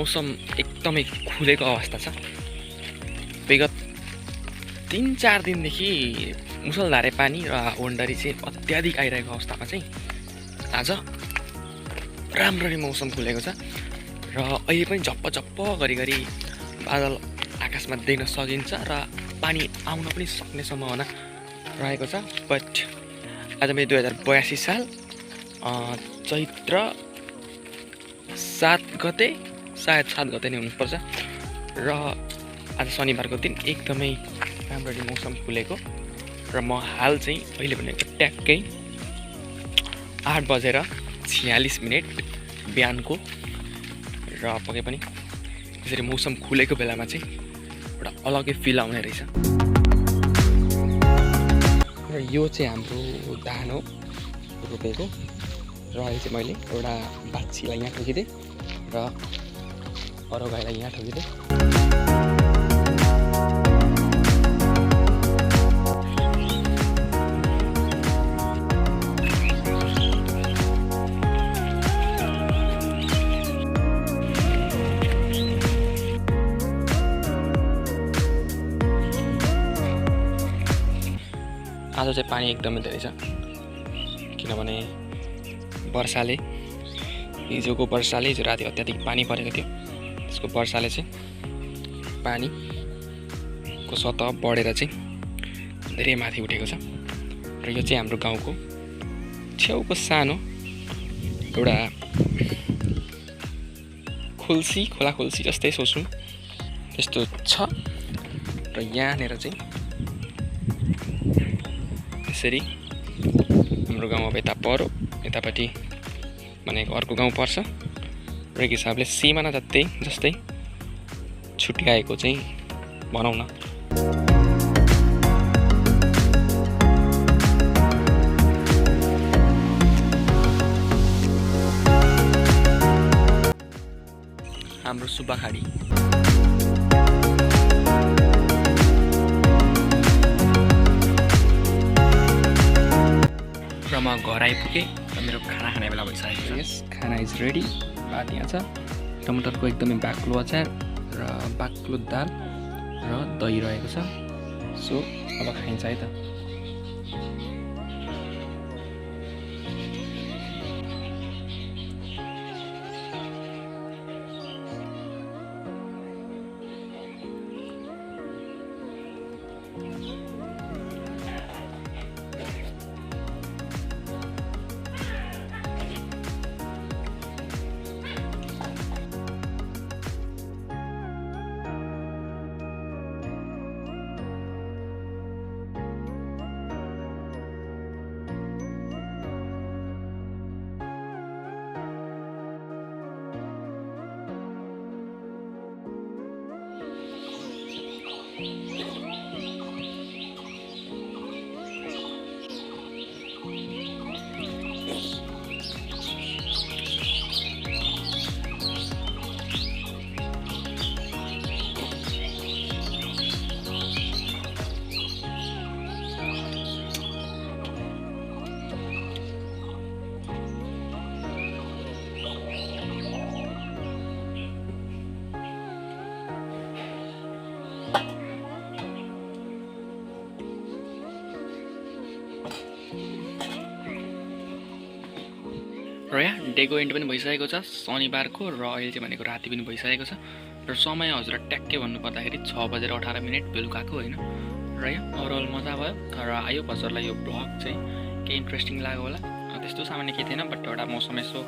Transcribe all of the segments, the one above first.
मौसम एकदमै खुलेको अवस्था छ। विगत 3-4 दिनदेखि मुसलधारे पानी र हावाहुन्डरी चाहिँ अत्याधिक आइरहेको अवस्थामा चाहिँ आज राम्ररी मौसम खुलेको छ र अहिले पनि झप्प गरी बादल आकाशमा देख्न सकिन्छ र पानी आउन पनि सक्ने सम्भावना रहेको छ। बट आज मैले 2082 साल चैत्र 7 गते सायद 7 गते नै हुनुपर्छ र आज शनिबारको दिन एकदमै राम्ररी मौसम खुलेको र म हाल चाहिँ अहिले भनेको ट्याक्कै 8:46 बिहानको र पक्कै पनि त्यसरी मौसम खुलेको बेलामा चाहिँ एउटा अलग्गै फिल आउने रहेछ। र यो चाहिँ हाम्रो धान हो रोपेको र अहिले चाहिँ मैले एउटा बाछीलाई यहाँ ठोकिदिएँ र अरू गाईलाई यहाँ ठोकिदिएँ। आज चाहिँ पानी एकदमै धेरै छ किनभने हिजोको वर्षाले हिजो राति अत्याधिक पानी परेको थियो। त्यसको वर्षाले चाहिँ पानीको सतह बढेर चाहिँ धेरै माथि उठेको छ र यो चाहिँ हाम्रो गाउँको छेउको सानो एउटा खोला खुल्सी जस्तै सोच्नु त्यस्तो छ र यहाँनिर चाहिँ त्यसरी हाम्रो गाउँ अब यता परो यतापट्टि भनेको अर्को गाउँ पर्छ र एक हिसाबले सिमाना जस्तै छुट्याएको चाहिँ भनौँ न। हाम्रो सुब्बाखाडी र म घर आइपुगेँ र मेरो खाना खाने बेला भइसकेको छ। यस खाना इज रेडी। भात यहाँ छ, टमाटरको एकदमै बाक्लो अचार र बाक्लो दाल र दही रहेको छ। सो अब खाइन्छ है त। र यहाँ डेको एन्ड पनि भइसकेको छ शनिबारको र अहिले चाहिँ भनेको राति पनि भइसकेको छ र समय हजुर ट्याक्कै भन्नुपर्दाखेरि 6:18 बेलुकाको होइन। र यहाँ ओभरअल मजा भयो र आयो हजुरलाई यो ब्लग चाहिँ केही इन्ट्रेस्टिङ लाग्यो होला। त्यस्तो सामान्य केही थिएन बट एउटा मौसम यसो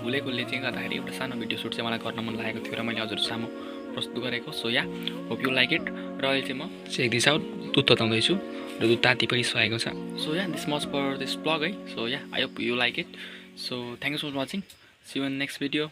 खुलेकोले चाहिँ गर्दाखेरि एउटा सानो भिडियो सुट चाहिँ मलाई गर्न मन लागेको थियो र मैले हजुर सामु प्रस्तुत गरेको। So yeah hope you like it. र अहिले चाहिँ म चेक दिस आउट दुध तताउँदैछु र दुध ताती पनि सकेको छ। So yeah this much for this blog है। So yeah I hope you like it. So thank you so much for watching. See you in the next video.